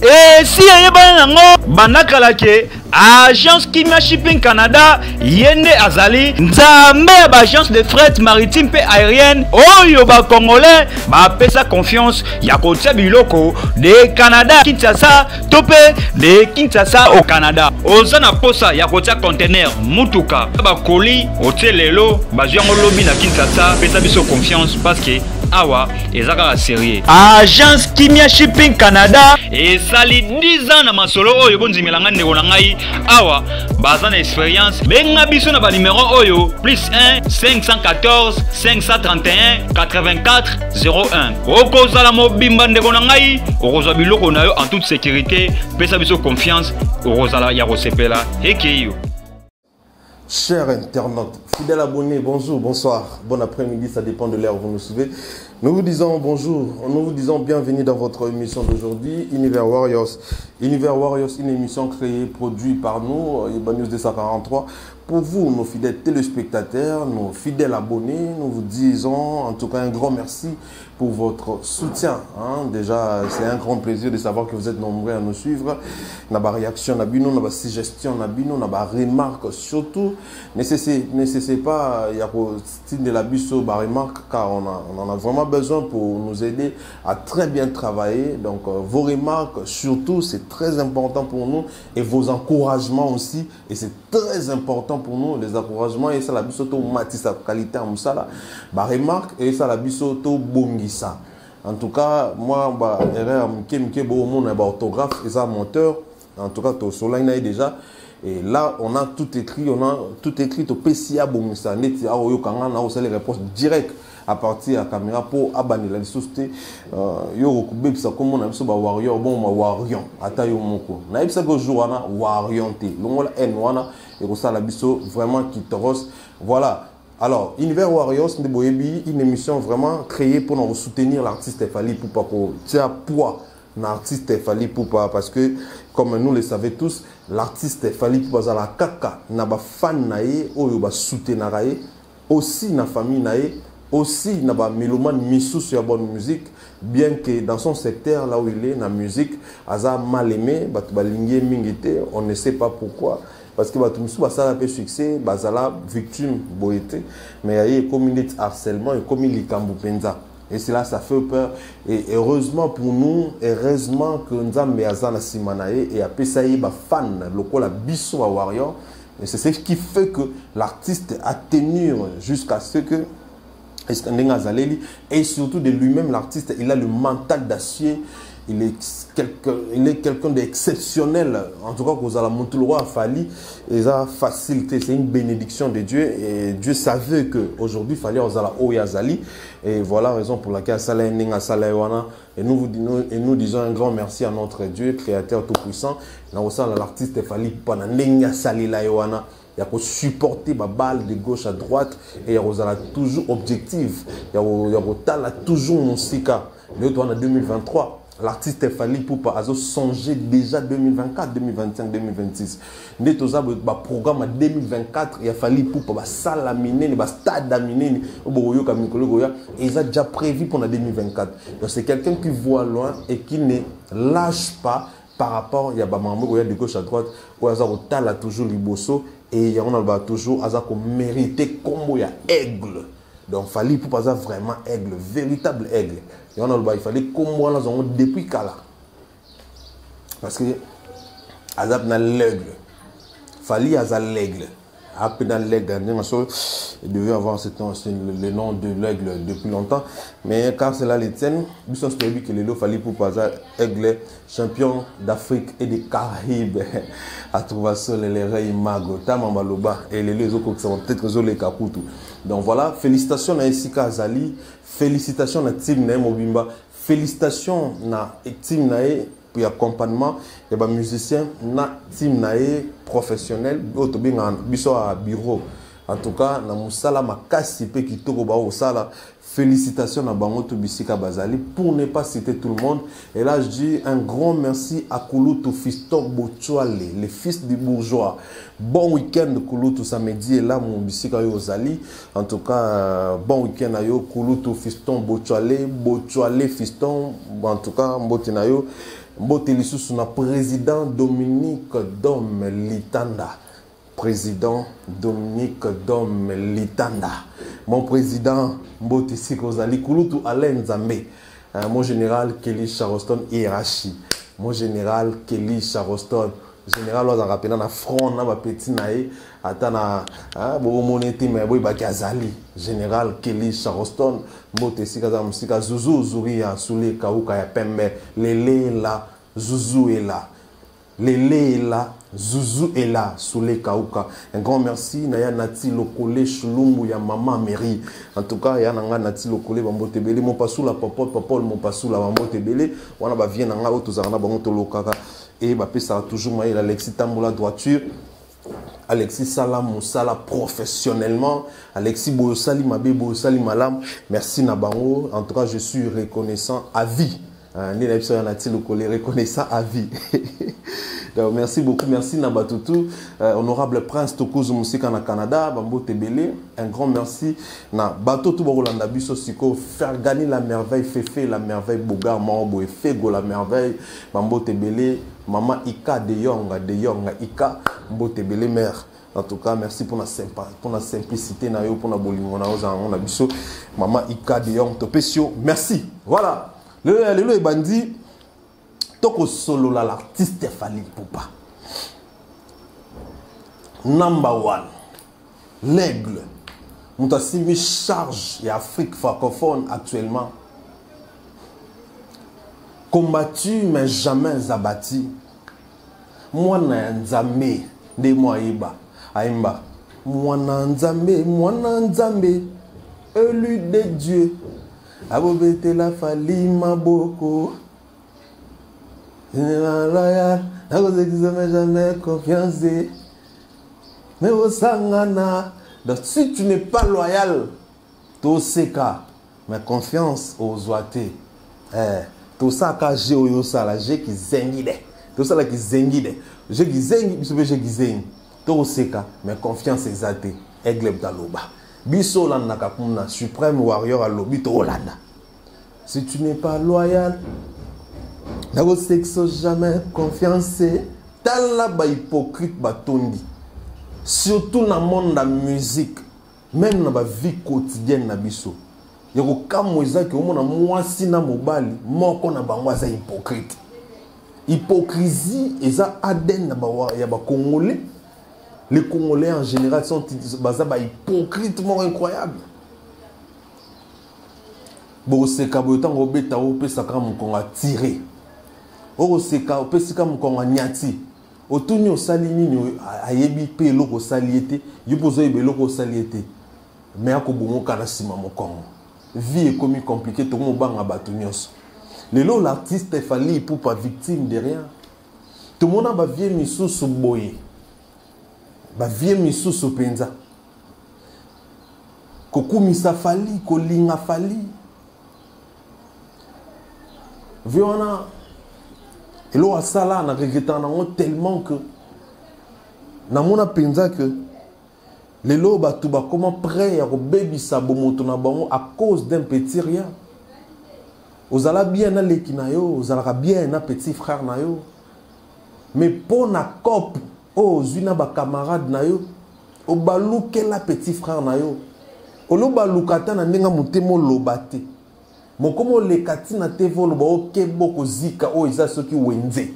Et si Banakalake, agence Kimia Shipping Canada, Yende Azali, Nzambe, agence de fret maritime et aérienne, Oyo ba Congolais, ba pesa confiance, Yakotia Biloko, de Canada, Kinshasa, Topé, de Kinshasa au Canada. Ozana Posa, Yakotia conteneur, Mutuka, ba Koli, Otelelo, ba Jiango Lobby na Kinshasa, pesa biso confiance parce que Awa, ezaka sérieux. Agence Kimia Shipping Canada, et sali 10 ans na masolo oyo bonzi milanga ndeko na ngai awa baza na expérience benga biso na ba numéro oyo +1 514 531 84 01 okozala mobimba ndeko na ngai okozwa biloko na yo en toute sécurité pesa biso confiance okozala ya kosepela ekeyo. Chers internautes, fidèles abonnés, bonjour, bonsoir, bon après-midi, ça dépend de l'heure où vous nous suivez. Nous vous disons bonjour, nous vous disons bienvenue dans votre émission d'aujourd'hui, Univers Warriors. Univers Warriors, une émission créée, produite par nous, Iba News 243. Pour vous, nos fidèles téléspectateurs, nos fidèles abonnés, nous vous disons en tout cas un grand merci pour votre soutien. Déjà, c'est un grand plaisir de savoir que vous êtes nombreux à nous suivre. N'a pas réaction, n'a pas suggestion, n'a pas remarque. Surtout, ne cessez pas, il y a style de la biso, remarque, car on en a vraiment besoin pour nous aider à très bien travailler. Donc, vos remarques, surtout, c'est très important pour nous. Et vos encouragements aussi. Et c'est très important pour nous, les encouragements. Et ça, la biso, to matissa qualité en moussala. Remarque, et ça, la biso, to bongissa. En tout cas, moi, orthographe et ça, monteur. En tout cas, to solina déjà. Et là, on a tout écrit au PCA bongissa. Neti, aoyo kanga, na osale les réponses directes à partir de la caméra pour abandonner la société. Yo recouper ça comme on a vu warrior bon warrior atayo moko. Na ibisa ko jour wana warrior té. Longola en wana et ko ça la biso vraiment qui toros. Voilà. Alors, Univers Warriors de Boyebi, une émission vraiment créée pour nous soutenir l'artiste Fally Ipupa ko tia poids l'artiste Fally Ipupa parce que comme nous le savons tous, l'artiste Fally Ipupa za la kaka na ba fan nae oyo ba soutenir aussi na famille nae aussi na ba mélomane misou sur la bonne musique, bien que dans son secteur là où il est la musique aza mal aimé batu balingi mingité, on ne sait pas pourquoi parce que batu misou basala pe succès bazala victime boité mais il y a comme il harcèlement et comme il kambu penza et cela ça fait peur et heureusement pour nous heureusement que Nzambe azana simanae et après ça y ba fan lokola biso wa warrior et c'est ce qui fait que l'artiste a tenu jusqu'à ce que et surtout de lui-même, l'artiste, il a le mental d'acier, il est quelqu'un d'exceptionnel. En tout cas, vous allez monter le roi Fally, et ça facilité, c'est une bénédiction de Dieu. Et Dieu savait qu'aujourd'hui, Fally Ozala Oyazali. Et voilà la raison pour laquelle et nous disons un grand merci à notre Dieu, créateur tout-puissant. L'artiste Fally pendant il y a supporter ma balle de gauche à droite et il y a toujours objectif. Il y a toujours mon sika. Mais en 2023, l'artiste Fally Ipupa a songé déjà 2024, 2025, 2026. Nous avons un programme en 2024. Il y a Fally Ipupa, il salle à miner, il stade à miner. Et ils ont déjà prévu pour 2024. Donc c'est quelqu'un qui voit loin et qui ne lâche pas par rapport à de gauche à droite. Où il y a toujours liboso. Et il y a toujours mérité comme il y a aigle. Donc Fally Ipupa vraiment aigle, véritable aigle. Il fallait comme depuis Kala. Parce que Azap n'a l'aigle. Fally a l'aigle. à pénal l'aigle, il devait avoir le nom de l'aigle depuis longtemps. Mais car cela les tienne, nous sommes prévus que le fallait pour passer aigle champion d'Afrique et des Caraïbes. À trouver seul les reins mago, tamambaloba et les autres qui sont peut-être les kakutu. Donc voilà, félicitations à Essika Azali, félicitations à Team Nae Mobimba, félicitations à Team Nae pour l'accompagnement et les musiciens na Team Nae professionnel, auto bien biso à bureau. En tout cas, na musala makasi pe kitoko ba osala. Félicitations à Bangoto Bissika Bazali pour ne pas citer tout le monde. Et là, je dis un grand merci à Kouloutou Fiston Bochouale, les fils du bourgeois. Bon week-end Kouloutou samedi et là, mon Bissika Yozali. En tout cas, bon week-end à yo Kouloutou Fiston Bochouale Fiston. En tout cas, Mbotinayo. Mbotelisu suna président Dominique Dom Litanda. Président Dominique Dom Litanda. Mon président Mbote Sikozali Kouloutou Alain Zambé. Mon général Kelly Charleston Hirachi. Mon général Kelly Charleston. Général on a rappelé na front na ba petit nae atana bo monete mais boy ba Kazali. Général Kelly Charleston Mbote Sikaza musika Zuzu Zuria Soule Kauka ya Pembe Lele la Zuzu est là. Lele est là, Zuzu est là, Soule Kauka. Un grand merci, Naya Nati Lokole, Chulumbu, ya Maman Mairie. En tout cas, ya Nanga Nati Lokole, Bambote Bele, mon pasou la Popol, mon pasou la Bambote Bele. Wana ba vient Nanga, Otozarana, Bangoto Lokaka. Et Bapé Sara toujours Maïl, Alexis Tamboula Droiture. Alexis Salam Moussala professionnellement. Alexis Boyosali Mabé, Boyosali Malam. Merci Nabango. En tout cas, je suis reconnaissant à vie. Reconnaissant à vie. Donc, merci beaucoup, merci Nabatutu, honorable prince Tokouz Moussika na Canada, Bambo Tebele, un grand merci na Batotu Borolanda Biso Siko, faire gagner la merveille, Fefe la merveille, Bogar Maobo et Fego la merveille, Bambo Tebele, Maman Ika de Yonga Ika, Bambo Tebele mère. En tout cas, merci pour la simplicité, pour la bolingo, Maman Ika de Yonga Topesio, merci. Voilà. Le bandit, toko solo l'artiste Fally Ipupa. Number one, l'aigle. Nous avons mis charge et Afrique francophone actuellement. Combattu mais jamais abattu. Moi Nzambe, de moi Iba, Aimba. Moi Nzambe, élu de Dieu. Abobete la Fally Maboko. Général loyal, n'a jamais confiance. Mais au Sangana, donc si tu n'es pas loyal, tout seka, mais confiance aux oité. Tout ça quand j'ai eu ça là, j'ai qui zengide. Tout ça là qui zengide. J'ai qui zengi, j'ai qui zengi. Tout seka, mais confiance exaltée. Aigle Daloba. Biso la nakapuna, suprême warrior à l'obito Hollanda. Si tu n'es pas loyal, n'a sexo jamais confiance. Tal la ba hypocrite batondi. Surtout dans le monde de la musique, même dans la vie quotidienne na biso. Yoko kamweza ke omona mwasi na mobali, moko na bango za hypocrite. Hypocrisie eza ADN na ba ya ba Congolais. Les Congolais en général sont hypocritement incroyables. Bon, c'est quand on beta au pesaka mukonga tiré. O seka pesika mukonga nyati. Otunyo salini nyo ayebi pe loko saliete, yupozo yebe loko saliete. Mais akobomo kana sima mukonga. Vie est comme compliquée tout mon banga batunios. Le lot l'artiste Fally Ipupa victime de rien. Tout le monde a vie misu suboye. Ba vie misu supenza. Kokumisa Fally, kolinga Fally. Viona et l'eau à ça là, on a regretté tellement que na mona penza que les lots batuba comment prêt à baby sabomoto na bango à cause d'un petit rien. Vous allez bien na lekinayo, vous allez bien na petit frère nayo. Mais pour na cop, oh zuna ba camarade nayo, o baluke la petit frère nayo. O lo balukata na ndenga mutemo lobate. Mon comment les katina te volo ba oke boko zika o isa soki wenze.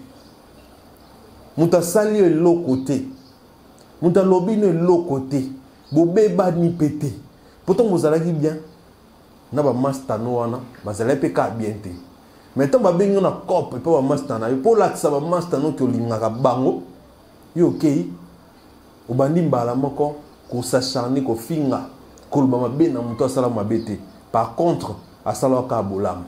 Muta sali lo côté. Mouta lobby ne l'autre côté. Bobeba ni pété. Pourtant, vous allez bien. Na ba master no wana, bazala pe ka bien te. Maintenant ba bengo na cop pe ba master na. Pour la ça ba master no ke lingaka bango. Yo okay. Obandi mbala moko ko s'acharner ko finga ko ba mabe na muto sala mabete. Par contre, asala ka bolam.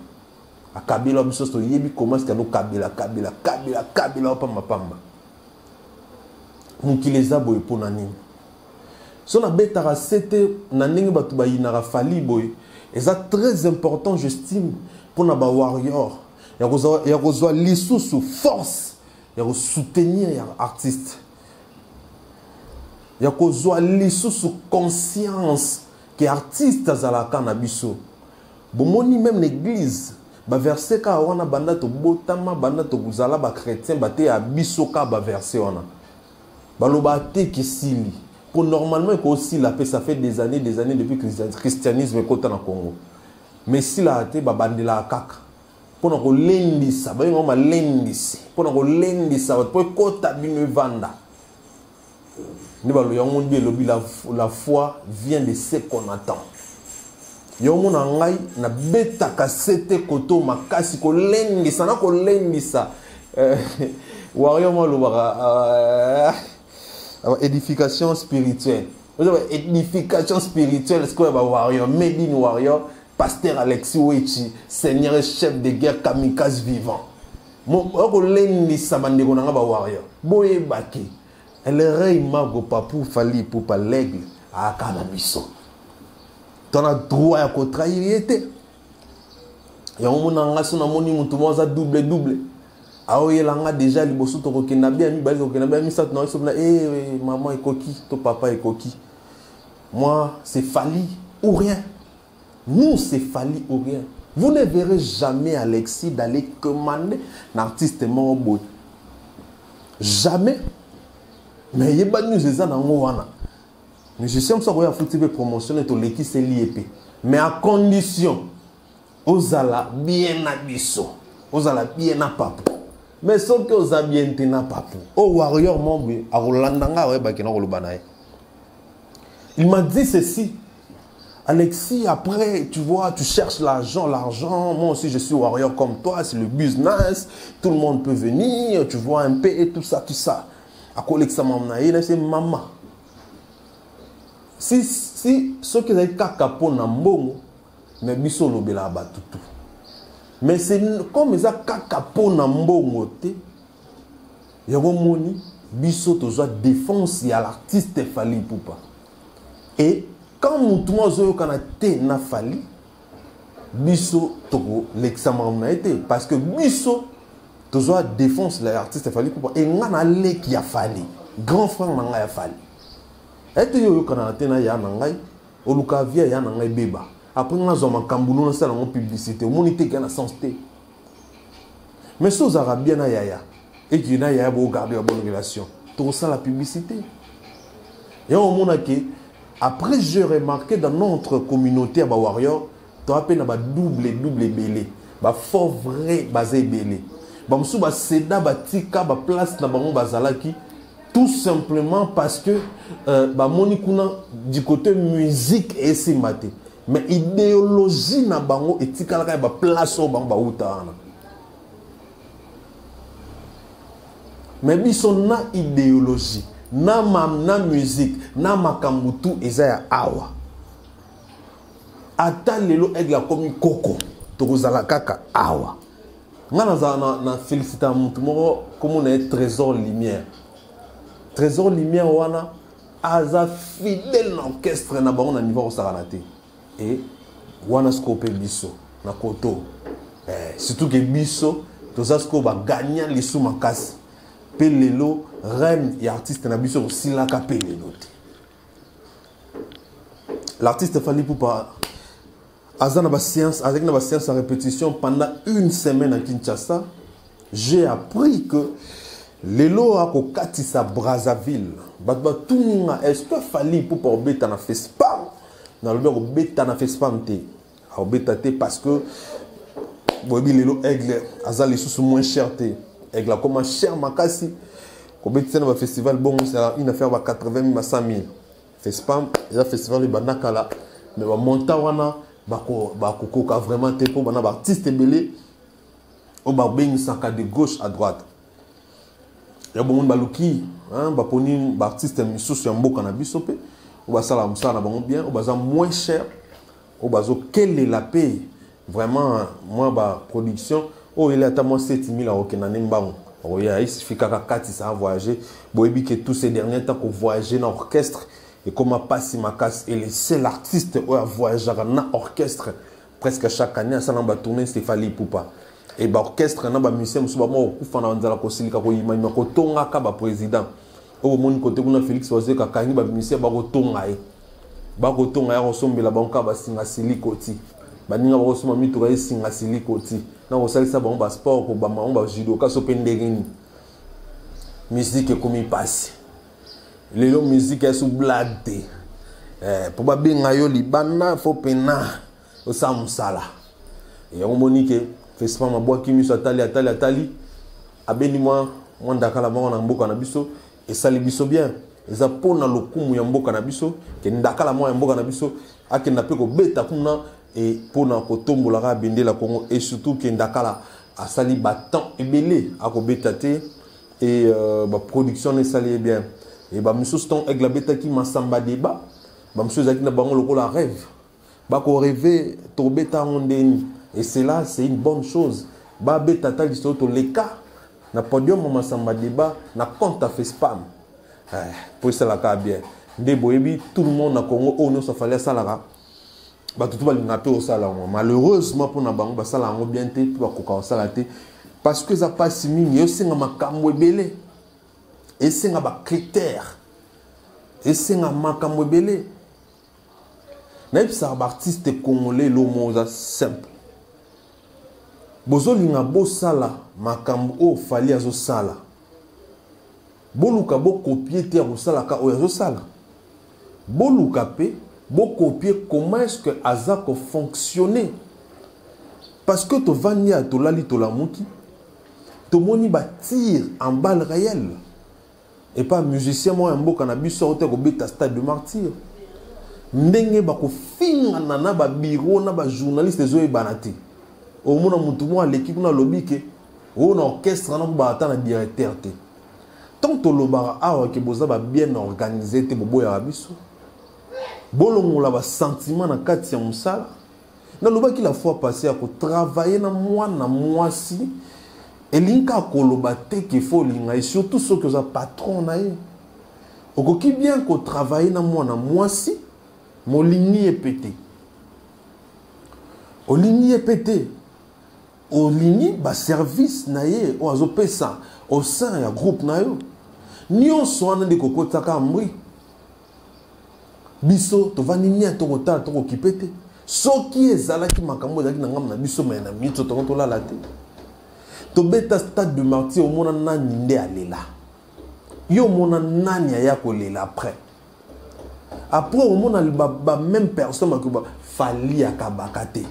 Akabila biso to yebi comment est-ce que no kabila pa mapamba. Mukileza boy pona nini. So na betara sete na ndenge batu ba yinara fali boy. Et ça très important, j'estime, pour nos warriors. Il y a besoin de sous force, il y a soutenir les artistes. Il y a besoin de sous conscience que les artistes à la cannabiso. Bon, même l'église, ba verset ka wana banda to botama banda to guzala ba chrétien ba te abiso ka ba verset wana. Ba lo ba te kisili. Pour normalement, aussi la paix, ça fait des années depuis que le christianisme est au Congo. Mais si la paix, bah bandela kaka. Pour nous lendi ça, bah on m'a lendi ça. Pour nous lendi ça, pour kota binu vanda. Nous bah le yamon dit la foi vient de ce qu'on attend. Yamon angai na beta kasete koto makasi ko lendi ça, na ko lendi ça. Warrior moi le bara. Édification spirituelle. Édification spirituelle, ce qu'on va warrior, Medine warrior, pasteur Alexis Ouechi, seigneur et chef de guerre kamikaze vivant. Mon lendi sabande konanga ba warrior. Boye baki. Elle rey mago papou fali pour pas l'aigle à cannabis. T'en as droit à ko trahir était. Ya omonanga sona moni mutu moza double. Aoye langa déjà liboso to kokena bien mi bali kokena bien mi sat na so na maman et coquille to papa et coquille. Moi c'est Fali ou rien. Nous c'est Fali ou rien. Vous ne verrez jamais Alexis d'aller commander un artiste mort boy. Jamais. Mais il y a pas de news ça dans wana. Mais je sais comme ça qu'on a foutu promotionner to l'équipe c'est l'IEP. Mais à condition ozala bien abisso. Ozala bien à papo. Mais sauf que aux ambientes n'a pas pour. Au warrior membre à Rolandanga ouais bakina rolubanae. Il m'a dit ceci. Alexis, après, tu vois, tu cherches l'argent. Moi aussi, je suis warrior comme toi. C'est le business. Tout le monde peut venir. Tu vois un peu et tout ça. À quoi ça m'a c'est maman. Si ceux qui ont caca pour Nambongo, mais biso lobela batutu. Mais c'est comme ça kakapo na mbongo te. Yango moni biso toza défense ya l'artiste Fali Poupa. Et quand mutumo zo kana te na Fali biso toko l'examen na été parce que biso toza défense la l'artiste Fali Poupa et ngana leki ya Fali. Grand frère na ya Fali. Et yo kana te na ya ngai oluka via ya ngai beba. Après, on a un camboulon dans la publicité. On était dans la santé. Mais si vous avez bien yaya et qu'il y a yaya pour garder une bonne relation, tout ça la publicité. Et on a que après j'ai remarqué dans notre communauté à Warrior, tu as peine à double belé, ba fort vrai basé belé. Ba msou ba seda ba tika ba place na bango bazalaki tout simplement parce que ba moni kuna du côté musique et c'est maté. Mais idéologie na bango etikala ka ba place au bango ba utana. Mais biso na idéologie, na musique, na makambutu ezaya awa. Ata lelo egla komi koko, tokozala kaka awa. Nga na félicita mutu moko comme on est trésor lumière. Trésor lumière wana aza fidèle na orchestre na bango na niveau saranate. Et wana scope biso na koto surtout que biso toza scope ba gagnant les sous makasi pe lelo reine et artiste na biso silaka pe lelo. L'artiste Fali Poupa azana ba séance avec na ba séance à répétition pendant une semaine à Kinshasa. J'ai appris que lelo a ko katisa Brazzaville batba tuninga est-ce que Fali Poupa obeta na FESPAM dans le bureau bêta na FESPAM te parce que bobi lelo aigle azali sous moins cher te aigle comme cher makasi Kobetisa na festival bon c'est une affaire à 80 000 à 100 000. Fespam et la festival de Banakala mais va monter wana bako koka vraiment te pour bana artiste belé au barbeng saka de gauche à droite. Ya bon monde baluki hein ba poni ba artiste misusu ya mboka na biso pe o ba sala musala bango bien o ba za moins cher o ba zo quelle la paye vraiment moi ba production oh il est à moi 7 000 euros que na nembango. Oh ya il suffit qu'à 4 ça voyager boyebi que tous ces derniers temps qu'on voyager dans orchestre et comme passe ma casse et le seul artiste où a voyagé dans orchestre presque chaque année ça n'a tourner c'est Fally Ipupa et ba orchestre na ba musicien musuba mo kufa na nzala ko silika ko yima ko tonga ka ba président au monde côté kuna Félix Oze ka kangi ba musicien ba ko tonga ya ko sombela ba nka ba singa silikoti ba ninga ba ko soma mitu ka singa silikoti na ko salisa ba ba sport ko ba ma ba judo ka so pendegini musique comme il passe les longues musiques elles sont blagues pour ba benga yo libana faut pena au samusala et on monique festival ma bois kimi so atali abeni moi ndakala bango na mboka na biso et ça les biso bien eza pona lokumu ya mboka na biso ke ndakala moi ya mboka na biso akenda pe ko beta kuna et pona ko tombola ka bendela Congo et surtout ke ndakala asali batant ebele ako beta te et ba production ne sali bien et ba monsieur ston avec la beta qui masamba débat ba monsieur zaki na bango lokola rêve ba ko rêver to beta ondeni et cela c'est une bonne chose ba beta ta listo to leka na podium masamba débat na compte à Fespam pour cela ka bien de boyebi tout le monde na Congo on se fallait ça là ba tout ba lingape au sala malheureusement pour na bango ba sala ngo bien te ba ko ka sala te parce que ça passe mini yo singa makambo ebele et singa ba critères et singa makambo ebele na ipsa ba artiste congolais lo moza simple bozo linga bo sala makambo o fali azo sala boluka bo copier te o sala ka o azo sala boluka pe bo copier comment est-ce que azako fonctionner parce que to vania to lali to la muki to moni ba tire en balle réelle et pas musicien moi mboka na biso te ko beta stade de martyr ndenge ba ko finga na ba bureau na ba journaliste zo e banati au mona mutu mo l'équipe na lobike o na orchestre na ba ata na directeur te tant to lobara awa ke boza ba bien organisé te bobo ya biso bolongola ba sentiment na kati ya musala na lobaki la fois passée à ko travailler na mwasi et l'inka koloba te qu'il faut linga et surtout ceux que ça patron na ye okoki bien ko travailler na mwasi mo ligni est pété o ligni est pété o ligni ba service na ye o azo pesa au sein ya groupe na yo nyonso wana de kokota ka mbri biso to vani nia to kota to kokipete soki ezalaki makambo ezalaki na ngam na biso mais na mito to la te to beta stade de martyr au mona nani nde alela yo mona nani ya ko lela après au mona ba même personne makuba fali akabakate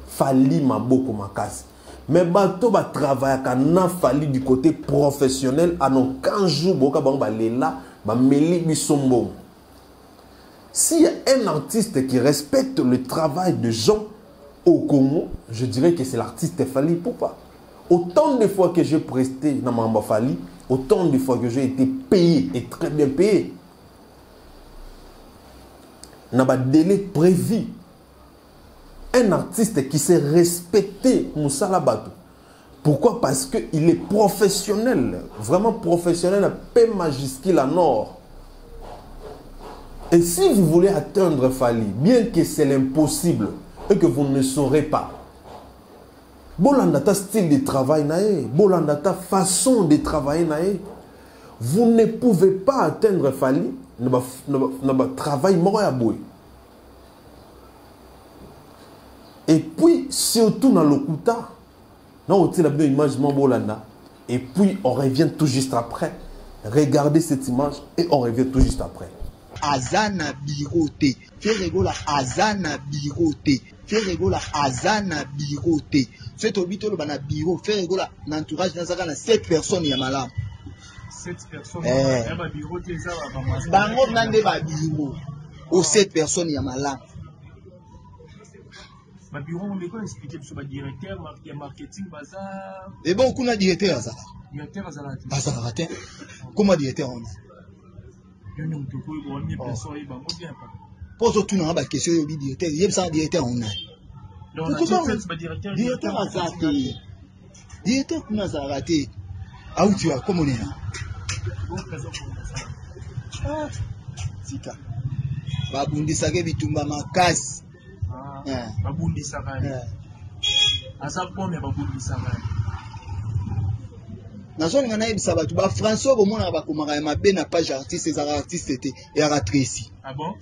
fali maboko makasi mais bato ba travailler kana fali du côté professionnel à nos 15 jours boka bango ba lela ba meli bisombo. S'il y a un artiste qui respecte le travail de gens au Congo, je dirais que c'est l'artiste Fally Ipupa. Autant de fois que j'ai presté dans Mamba Fally, autant de fois que j'ai été payé et très bien payé. N'a pas de délai prévu. Un artiste qui sait respecter Moussa Labatou. Pourquoi? Parce qu'il est professionnel, vraiment professionnel, P majuscule à nord. Et si vous voulez atteindre Fally, bien que c'est l'impossible et que vous ne saurez pas, Bolandata style de travail nae, Bolandata façon de travailler nae, vous ne pouvez pas atteindre Fally, ne travail moyaboué. Et puis surtout dans le Kuta, non, on a bien image Bolanda. Et puis on revient tout juste après. Regardez cette image et on revient tout juste après. Azana biroté, Ferregola Azana biroté, Ferregola Azana biroté. C'est au bito le bana biro, Ferregola l'entourage n'a 7 personnes yamala. 7 personnes. Bango nande ba bureau. Aux 7 personnes ya malade. Ma bureau on peut expliquer sur le directeur marketing bazar. Et bon kuna directeur ça. Directeur azala. Bazar raté. Comment directeur on a? Yo ne peut pas voir ni personne yi bango bien pas. Pose tout na ba question yo bi directeur, yeb ça directeur on a. Donc on a directeur. Directeur azate. Directeur kuna za raté. Ah où tu as comment on est là? Ah, sika. Babundisa ke bitumba makasi. Babundisa kali. Asa pome babundisa kali. Nazo ngana yebisa batu ba François bomona ba komaka mabe na page artiste ezaka artiste était et aratrice. Ah bon?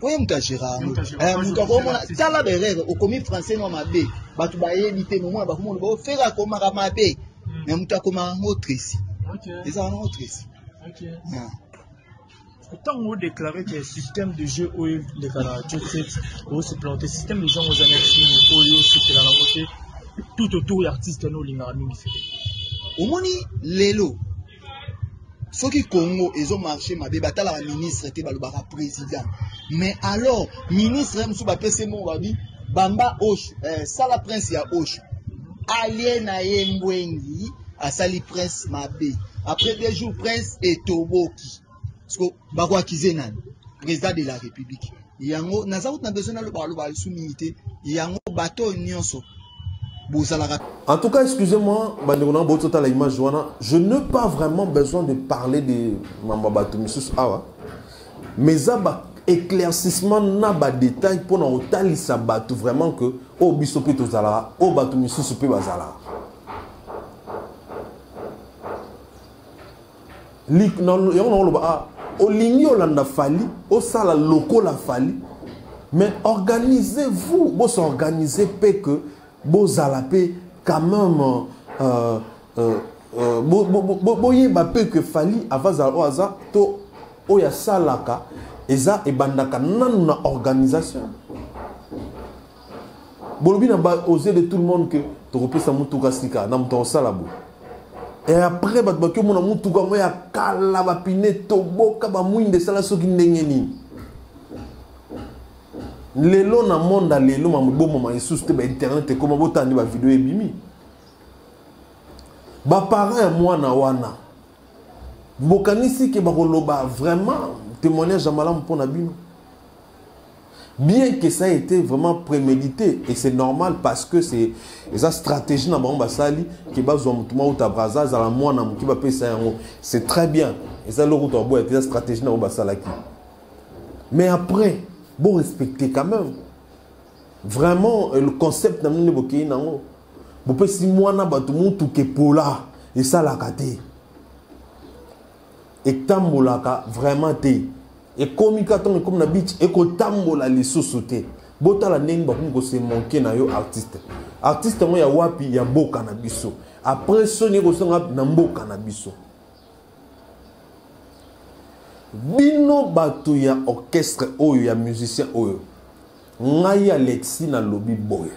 Oye mutagera. Muta komona tala berere okomi français no mabe. Batu ba yebite momona ba komona ba faire komaka mabe. Mais muta komaka autrice. OK. Ezaka na autrice. OK. Tant on déclarait que le système de jeu où les canadiens se planter, système de jeu aux années c'était la moitié tout autour des artistes nous l'ingarami au moni lelo ceux qui Congo ils ont marché ma bébata la ministre était balobara président mais alors ministre msou ba pese mo babi bamba osh sala prince ya osh aliena yembwengi asali prince mabe après 2 jours prince etoboki parce que bakwa kizenani président de la république yango naza na besoin na lo ba souminité yango bateau nyonso. En tout cas, excusez-moi, je n'ai pas vraiment besoin de parler de Mambabatou Missus Awa. Mais ça, éclaircissement, n'a pas de détails pour nous tali sabatou vraiment que au bisopi tozala, au Batou Missus pe bazala. Au ligné Olanda Fali, au sala loco la Fali, mais organisez-vous, vous organisez que Bozalapé quand même boye bape que fali avaza oaza to oya salaka eza ebandaka nanu na organisation bolobi na ba oser de tout le monde que to repesa mutuka sika na muto salabo et après bat ba ke mona mutuka moya kala ba pine to boka ba muinde sala soki ndenge nini lelo na monde lelo mamubo mama isusu te ba internet comme botandi ba vidéo ebimi ba parents moi na wana bokanisi ke ba koloba vraiment témoignage malamu pona bino bien que ça a été vraiment prémédité et c'est normal parce que c'est esa stratégie na bango basali ke bazwa mutuma uta braza za la mwana muki ba pesa yango c'est très bien et ça le route en bois esa stratégie na bango basalaki mais après bon respecter quand même vraiment le concept namni boki nango bope si mwana batu mutu ke pola et ça la kate et tambolaka vraiment te et communicaton comme na beach et ko tambola les sociétés botala ndenge ba ko se manquer na yo artiste mo ya wapi ya boka na biso après soni ko songa na mboka na biso bino batu ya orchestre oyo ya musicien oyo ngai Alexis na lobby boy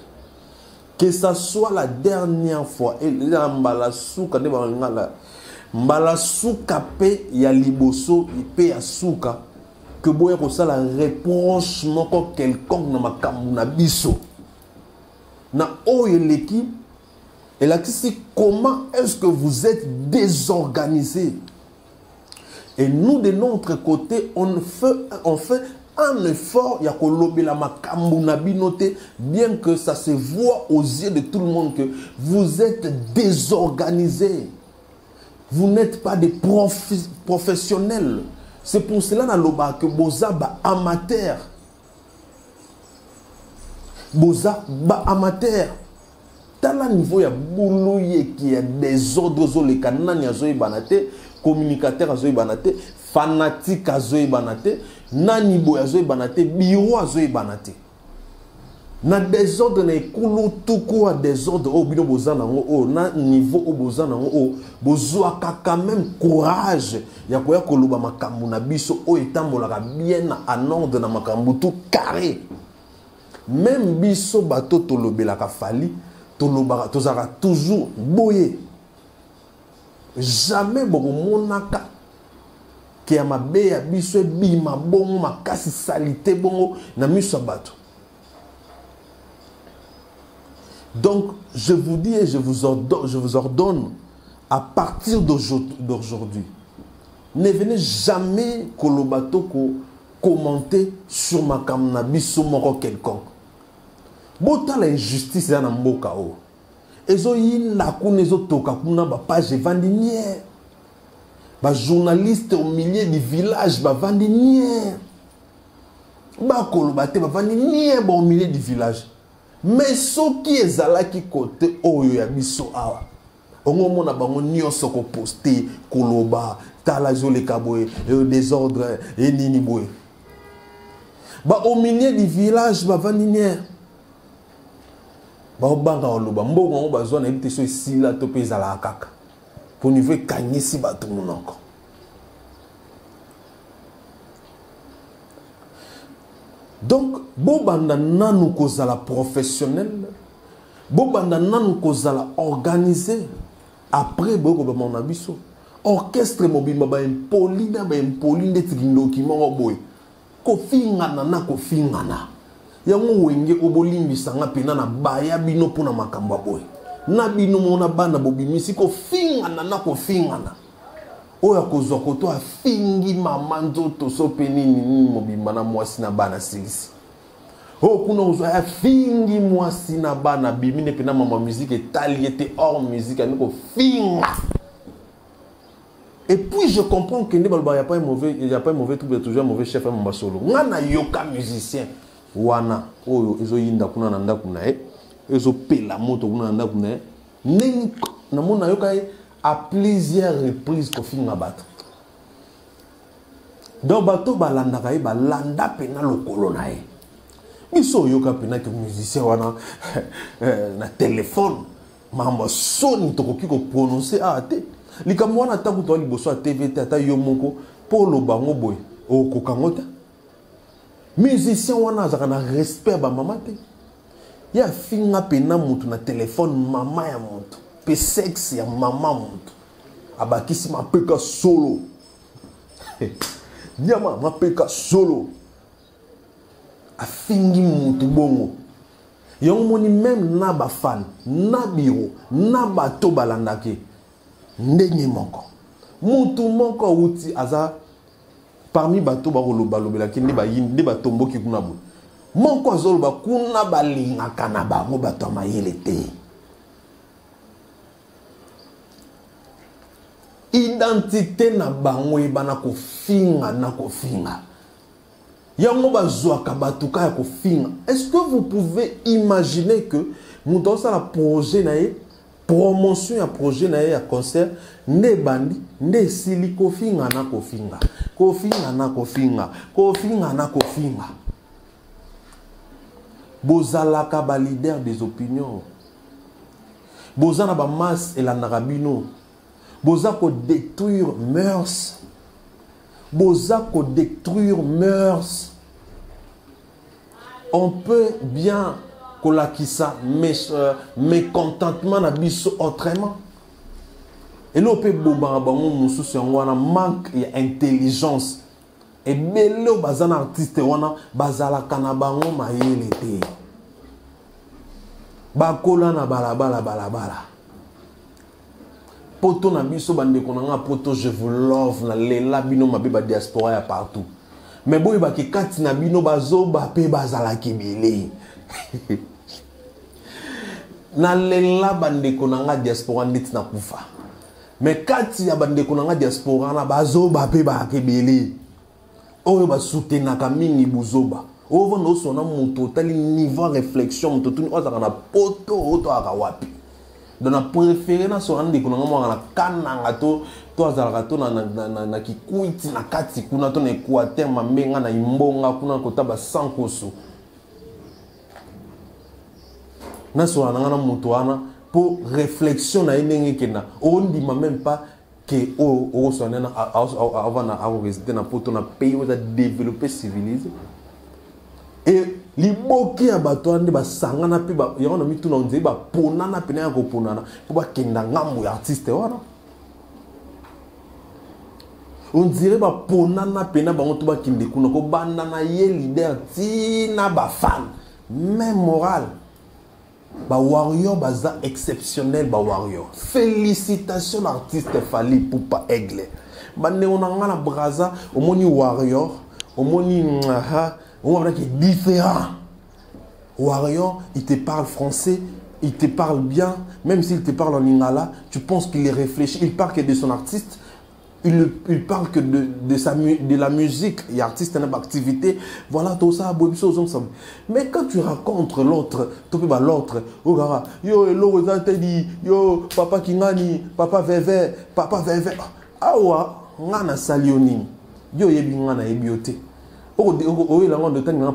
que ça soit la dernière fois et la mbalasuka de bangala mbalasuka pe ya liboso pe ya suka que boya ko sala reproche moko quelconque na makambu na biso na oyo l'équipe et là comment est-ce que vous êtes désorganisé. Et nous, de notre côté, on fait un effort, il y a la makambu na binote, bien que ça se voit aux yeux de tout le monde que vous êtes désorganisés. Vous n'êtes pas des professionnels. C'est pour cela que boza ba amateur. Boza ba amateur. Dans le niveau, il y a boulouye qui a des ordres, les canons, banate. Communicateur azoy banate, fanatique azoy banate, nanibo azoy banate, bureau azoy banate. Na désordre na ekulu tuku a désordre au bino bozana o na niveau au bozana o bozwa quand même courage ya koya koloba makambu na biso o etambolaka bien en ordre na makambu tout carré. Même biso bato tolobelaka fali tolobaka tozaka toujours boye. jamais bokomonaka ke ya mabe ya biso ebima bongo makasi salite bongo na miso ya bato. Donc je vous dis et je vous ordonne à partir d'aujourd'hui, ne venez jamais kolobato commenter sur ma biso moko quelconque. Bota la injustice na mboka o. Ezo yinda kuna ezo toka kuna ba page vandinière. Ba journaliste au milieu du village ba vandinière. Ba kolobate ba vandinière ba au milieu du village. Mais soki ezalaki côté oyo ya biso awa. Ongo mona bango nyonso ko poster koloba tala joleka boye désordre et nini boye. Ba au milieu du village ba vandinière. Ba obanga oloba mbongo ngo bazwa na ebite so isila to peza la kaka pour niveau kanyisi bato munoko. Donc bobanda nanu kozala professionnel, bobanda nanu kozala organisé, après boko ba mona biso orchestre mobimba ba impoli ndeti document boy ko fingana na ko fingana. Yango wenge obolimbisa nga pena na baya bino pona makambo boy. Na bino mona bana bobimisi ko fingana na ko fingana. Oya kozwa koto afingi mama nzoto so penini mobimba na mwasi na bana silisi. O kuna ozwa afingi mwasi na bana bimine pena mama musique etali était hors musique aniko finga. Et puis je comprends que il y a pas un mauvais tout toujours un mauvais chef à mon solo. Ngana yoka musicien. Wana oyo ezo yinda kuna na ndaku na ezo pela moto kuna na ndaku na neni na mona yoka à plusieurs reprises ko finga bato. Donc bato balanda kai balanda pena lokolo na e. Biso yoka pena que musicien wana na téléphone mama soni tokoki ko prononcer te likambo wana taku to liboso a TV tata yo moko polo bango boy o kokangota. Musicien wana zaka na respect ba mama te. Ya finga pena mutu na téléphone mama ya mutu. Pe sexe ya mama mutu. Abakisi mapeka solo. Diama mapeka solo. Afingi mutu bongo. Yon moni même na ba fan, na biro, na bato balandake. Ndenge moko. Mutu moko uti aza parmi bato bakoloba lobela ki ba yinde batombo ki kuna bo. Moko azoloba kuna balinga kana bango bato mayele te. Identité na bango ebana ko finga na ko finga. Yango bazwa ka batuka ya ko finga. Est-ce que vous pouvez imaginer que nous dans ça la projet na promotion ya projet na ya concert ne bandi ne sili ko finga na ko finga. Kofinga na kofinga, kofinga na kofinga. Bozalaka ba leader des opinions. Bozana ba masse et la narabino. Bozako détruire mœurs. Bozako détruire mœurs. On peut bien kolakisa mécontentement na biso autrement. Et là, on peut manque d'intelligence. Et bien, bazan artiste wana bazala kanabango mayele te. Bakola na balabala. Poto na biso bande konanga poto je vous love na lela bino mabeba diaspora ya partout. Mais boy ba ki kati na bino bazo ba pe bazala kibele. Na lela bande konanga diaspora nditi na kufa. Mais kati ya bande konanga diaspora na bazo ba pe ba kibele. Oyo ba soutenaka mingi buzoba. Ovo no sona moto tali niveau réflexion moto tuni ozaka na poto oto aka wapi. Donc na préféré na sona ndeko na ngamo na kananga to azalaka to na kikuiti na kati kuna to na Équateur mamenga na imbonga kuna kota ba sankoso. Na sona na moto wana pour réflexion na ndenge kena on dit même pas que au sonena avant na résider na poto na pays où développer civilisé. Et liboki ya bato ande basangana pe ba yona mituna onze ba ponana pena ya ko ponana po ba kenda ngambo ya artiste wana. on dirait ba ponana pena bango to ba kinde kuna ko banana ye leader tina ba fan même moral ba warrior baza exceptionnel ba warrior. Félicitations l'artiste Fally Ipupa Aigle. Bande on a na braza au moni warrior, au moni on voit qu'il est différent. Warrior, il te parle français, il te parle bien, même s'il te parle en lingala, tu penses qu'il est réfléchi, il parle que de son artiste, il parle que de la musique, et artiste n'a pas activité, voilà tout ça, mais quand tu racontes l'autre, l'autre, oh gara, yo hello dit, yo papa kingani, papa veve, awa, ngana salioni, yo yebi ngana yebiote.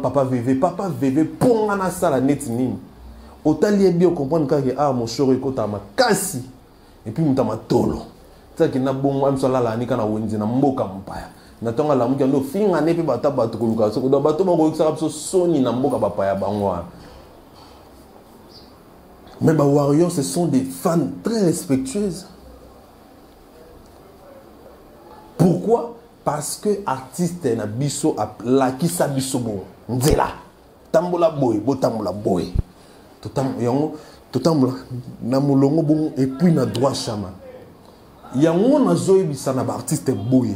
Papa VV pour ngana sala net nini. Otali bien comprendre que ah mon choro ekota makasi et puis mutama tolo. Ça qui na bon am sala la ni kana wenzi na mboka mpaya. Na tonga la muka no finga ne pe bata batu kuluka so do bato ba ko extra so soni na mboka bapaya bangwa. Mais ba warriors ce sont des fans très respectueuses. Pourquoi? Parce que artiste na biso la ki sa biso bon nzela tambola boy bo tambola boy totambola na mulongo bon et puis na droit chama yango na zoyebisa na ba artiste boy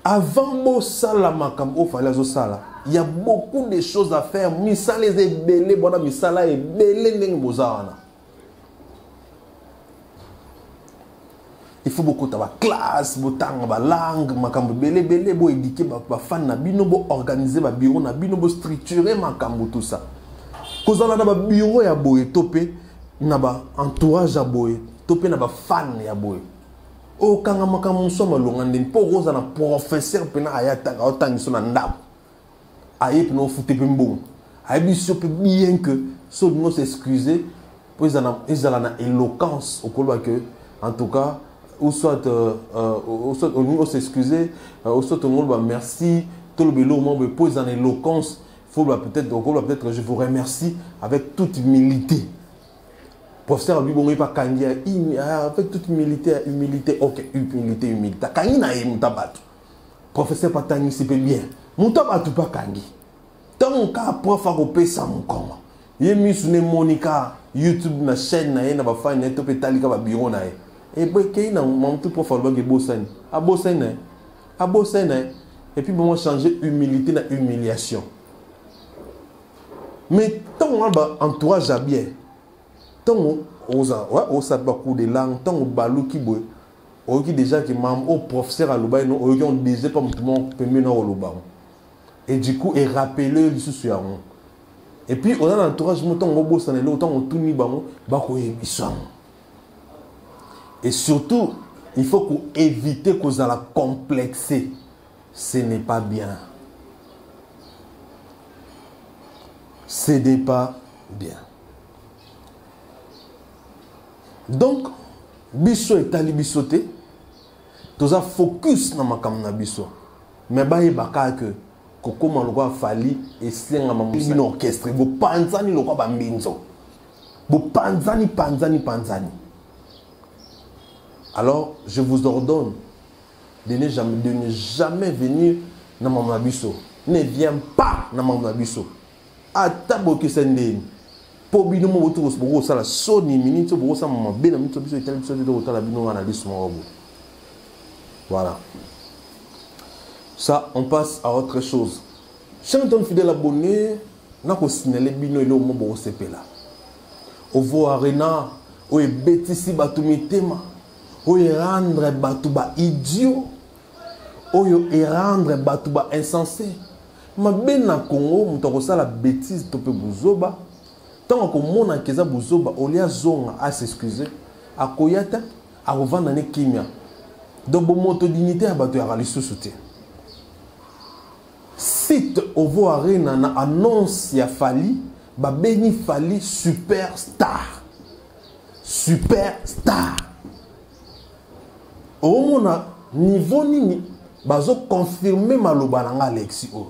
avant bo sala makambo fallait zo sala il y a beaucoup de choses à faire misala les ebele bona misala ebele ndenge bozana. Il faut beaucoup de classe, beaucoup de langue, makambo belé bo éduquer ba fan na bino bo organiser ba bureau na bino bo structurer makambo tout ça. Kozala na ba bureau ya boye topé na ba entourage ya boye topé na ba fan ya boye. O kanga makambo so malonga ndeni po roza na professeur pena ayata autant so na ndam. Aye peno futé pe mbon. Aye biso pe bien que so no s'excuser pour ils na éloquence au kolba que en tout cas ou soit on s'excuser, ou soit on merci, tout le bélo, on pose en éloquence, peut-être je vous remercie avec toute humilité. Professeur Abi bon pas kangi avec toute humilité, ok, humilité. Kangi na mutabato. Professeur Patani c'est bien. Mutabato pas kangi. Tant ka prof a repé ça mon comment. Yemi sune Monica YouTube na chaîne na na ba fan na to petalika ba bureau na et puis qu'il y a un tout pour faire le bossan à bossan et puis bon changer humilité na humiliation. Mais tant on a entourage à bien tant on sait beaucoup de langues tant on balou qui boit on qui déjà qui mam au professeur à l'oba non on déjà pas tout le monde peut mener au loba et du coup et rappeler le souci à on et puis on a l'entourage montant au bossan et l'autant on tout ni bamo ba ko ebisam. Et surtout, il faut éviter qu'on la complexer. Ce n'est pas bien. Ce n'est pas bien. Donc, biso et tali bisoté, tous a focus na makam na biso. Mais ba yebaka que koko maloko Fally et senga mamusini orchestre, bo panzani loko ba mbinzo. Bo panzani. Alors, je vous ordonne de ne jamais venir dans mon abisso. Ne viens pas dans mon abisso. Atabo que c'est ndeni. Po bino mo boto bo sala soni minute bo sa mama bena minute biso etel biso de otala bino wana liso mo. Voilà. Ça, on passe à autre chose. Chaque ton fidèle abonné, n'a ko signaler bino elo mo bo sepela. Ovo arena o e betisi batumitema. Oyo rendre batuba idiot, oyo rendre batuba insensé. Ma bena Congo, mutoko sala bêtise tope buzoba. Tant que mona keza buzoba, olia zonga à s'excuser, à koyata, à revendre ne kimia. Donc bon moto dignité à batu à ralisu soutien. Site Ovo Arena na annonce ya Fally, ba beni Fally superstar. Superstar. Au niveau nini bazo confirmer maloba nanga Alexis o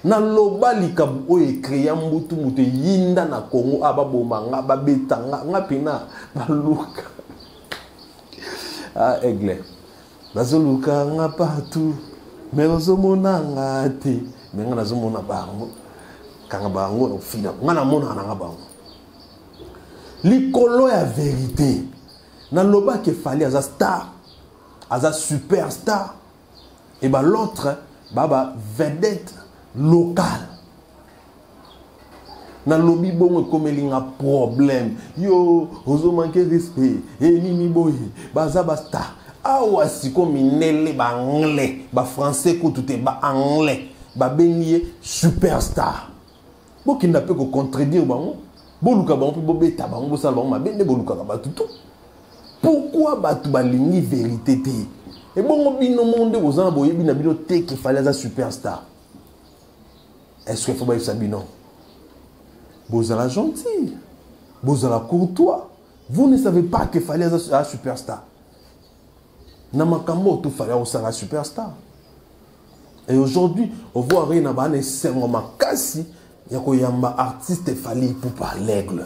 na loba likabu o ekreya mbutu mutu yinda na Congo ababoma nga babetanga nga pina baluka ah Aigle bazoluka nga partout mais bazomona nga te mais nga nazomona bango kanga bango fina nga namona nga bango likolo ya vérité na loba ke fali aza star aza superstar et bah l'autre baba vedette locale na lobi bongo komeli nga problème yo ozo manquer respect et nini boye baza ba star awa siko minele ba anglais ba français ko tout ba anglais ba bengi superstar boki na pe ko contredire bango boluka bango bo beta bango bo sala bango ma bende boluka ba tout pourquoi batu balingi vérité te et bongo bino monde bozana boye bina bino te qu'il fallait za superstar est-ce qu'il faut ba sabino bozala gentil bozala courtois vous ne savez pas qu'il fallait za superstar na makambo tout fallait osala superstar et aujourd'hui on voit rien na bana sengo makasi ya ko yamba artiste fali pour par l'aigle.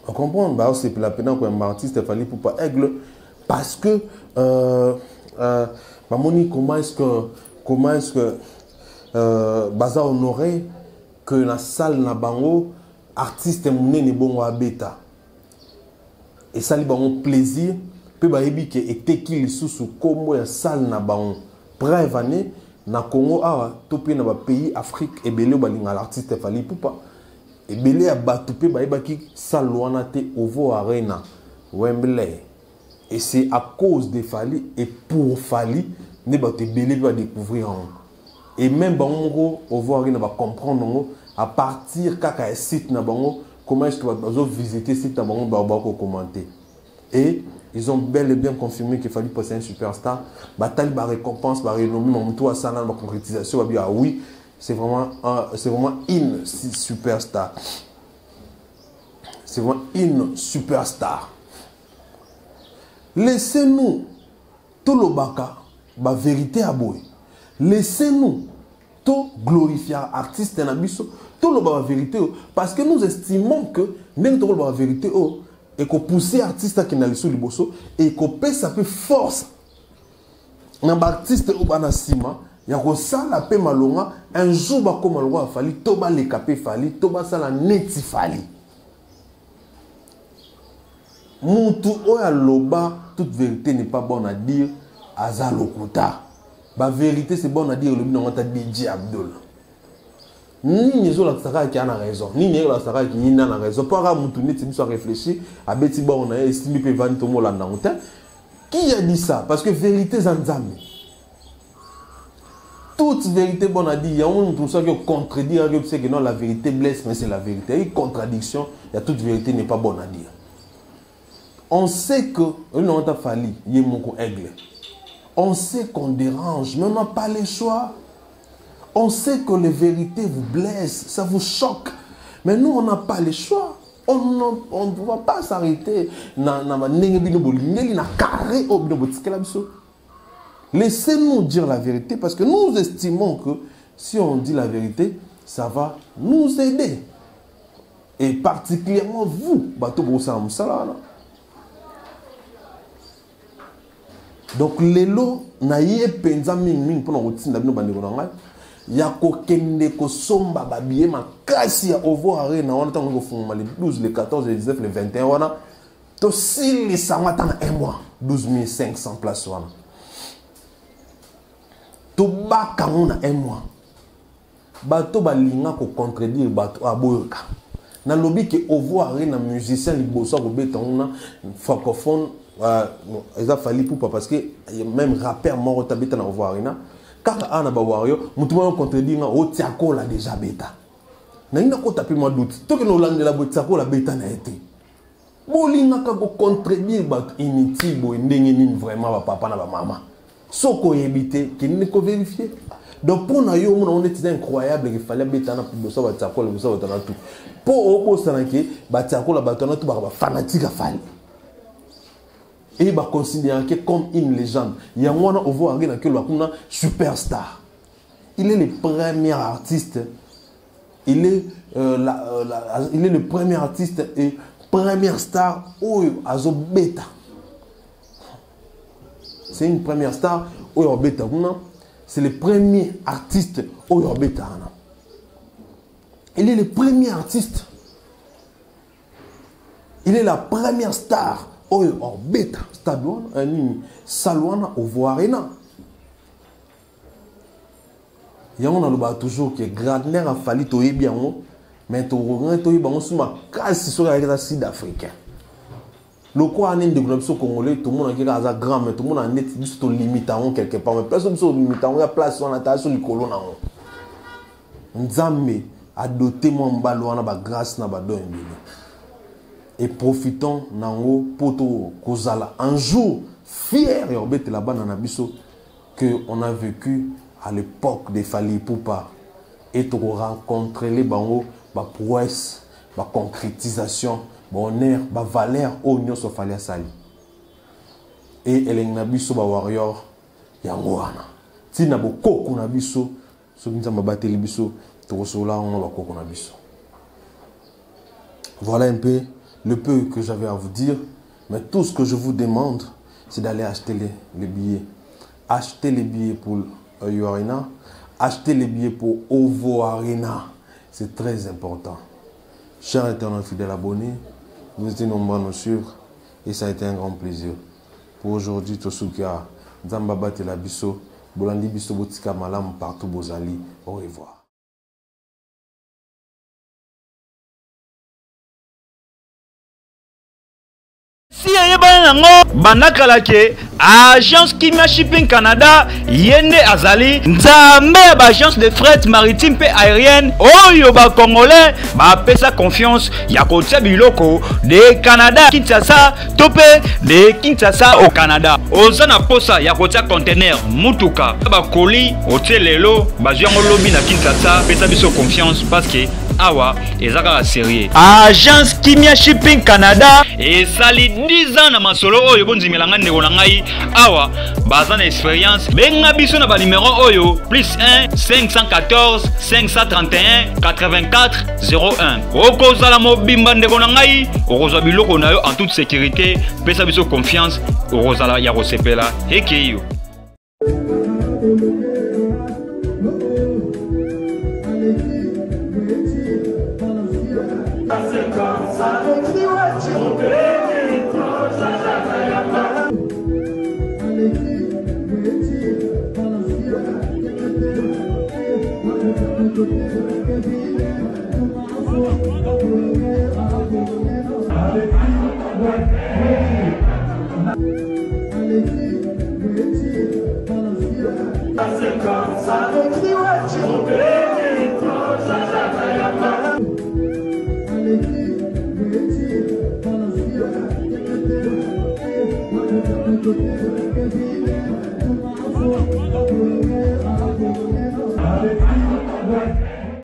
On comprend, bah c'est la peine qu'on yamba artiste fali pour par aigle parce que Mamoni comment est-ce que baza honoré que la salle na bango artiste mouné ni bongo abeta et ça li bango plaisir pe ba yebi ke eteki lisusu kombo ya salle na bango preuve année na Congo awa topi na ba pays Afrique ebele balinga l'artiste fali pupa ebele ya batupe ba yebaki salle wana te Ovo Arena Wembley et c'est à cause de Fali et pour Fali ne ba te ebele va découvrir et même bango Ovo Arena va comprendre à partir kaka site na bango comment est-ce que va visiter site na bango ba commenter et ils ont bel et bien confirmé qu'il fallait passer un superstar. Bataille, ba récompense, ba renommée, mon toit, ça, la concrétisation, ah oui, c'est vraiment une superstar. C'est vraiment une superstar. Laissez-nous tout le baka, ba vérité à boy. Laissez-nous tout glorifier artiste et nabiso, tout le baka vérité, parce que nous estimons que même tout le baka vérité, et qu'on pousse artiste qui n'a le sous le bosso et qu'on paie sa peu force un artiste au banasima il y a ça la paix malonga un jour ba comme malonga fali toba les capé fali toba ça la neti fali mutu oya loba toute vérité n'est pas bonne à dire azalokuta ba vérité c'est bon à dire le bino ngata DJ Abdul ni nizo la tsaka qui a raison ni nizo la tsaka qui n'a la raison pour avoir mutuné tu dois réfléchir à beti ba on a estimé que van tomo la nangota qui a dit ça parce que vérité zanzambe toute vérité bonne à dire il y a un tout ça qui contredire que non la vérité blesse mais c'est la vérité il y a une contradiction il y a toute vérité n'est pas bonne à dire on sait que on a fallu y est mon aigle on sait qu'on dérange mais on n'a pas le choix. On sait que les vérités vous blessent, ça vous choque. Mais nous, on n'a pas le choix. On ne va pas s'arrêter. Laissez-nous dire la vérité parce que nous estimons que si on dit la vérité, ça va nous aider. Et particulièrement vous, Bato Boussam Salana. Donc, les lots, naïe penza ming pour nous routine d'abino bandigonanga. Yako kende ko somba babiye makasi ya Ovo Arena wana tango fuma le 12 le 14 le 19 le 21 wana to sili sangwa tanga un mois 12 500 places wana to baka ngona un mois bato balinga ko contredire bato aboyoka na lobi ke Ovo Arena musicien liboso ko beta ngona francophone eza fali poupa parce que même rappeur mort tabeta na Ovo Arena car ana ba wario mutumo contredire nga o tiako la déjà beta na ina ko taper moi doute to que no lande la botiako la beta na été bolinga ka ko contredire ba inutile bo ndenge nini vraiment ba papa na ba mama soko yebite ki ne ko vérifier donc pour na yo on est incroyable qu'il fallait beta na pour ça ba tiako le ça ba tout pour o sana ke ba tiako la ba to na tout ba fanatique fali et il va considérer comme une légende. Il y a un Ovo Arena qui est un superstar. Il est le premier artiste. Il est le premier artiste et première star où Azo Beta. C'est une première star. C'est le premier artiste. Il est le premier artiste. Il est la première star. Orbeta. Salwana au Arena. Il y a toujours que Gradner a fallu to bien, mais to bien sous ma casse sur la sud africain. Le quoi de développement congolais, tout le monde a grand, mais tout le monde a net juste limitant quelque part. Mais personne ne limitant, il y a place sur la table sur les colonnes. Nzambe a doté mon ballon à la grâce na bado et profitons nango poto kozala un jour fier et obete là-bas dans Nabiso que on a vécu à l'époque des Fali Poupa et tu rencontrer les bango ba prouesse ba concrétisation ba honneur ba valeur au nyo so fali sali et eleng Nabiso ba warrior yango wana tina bokoko na biso so nzamba bateli biso to sola on ba koko na biso. Voilà un peu le peu que j'avais à vous dire, mais tout ce que je vous demande, c'est d'aller acheter les billets. Acheter les billets pour Oyo Arena, acheter les billets pour Ovo Arena. C'est très important. Chers internautes fidèles abonnés, vous étiez nombreux à nous suivre et ça a été un grand plaisir. Pour aujourd'hui, Tosuka, Zambaba Telabiso, Bolandi Biso Botika Malam partout Bozali. Au revoir. Si ayebana banakala ke agence Kimia Shipping Canada yende azali nzambe ba agence de fret maritime pe aérienne oyo ba congolais ba pesa confiance ya kotia biloko de Canada Kinshasa topé de Kinshasa au Canada ozana posa ya kotia conteneur mutuka ba colis otelelo ba zwango lobi na Kinshasa pesa biso confiance parce que awa ezaka sérieux agence Kimia Shipping Canada et sali 10 ans na masolo oyo bonzimelanga ndeko na ngai awa baza na expérience benga biso na ba numéro oyo +1 514 531 84 01 okozala mobimba ndeko na ngai okozwa biloko na yo en toute sécurité pesa biso confiance okozala ya kosepela ekeyo. Thank you.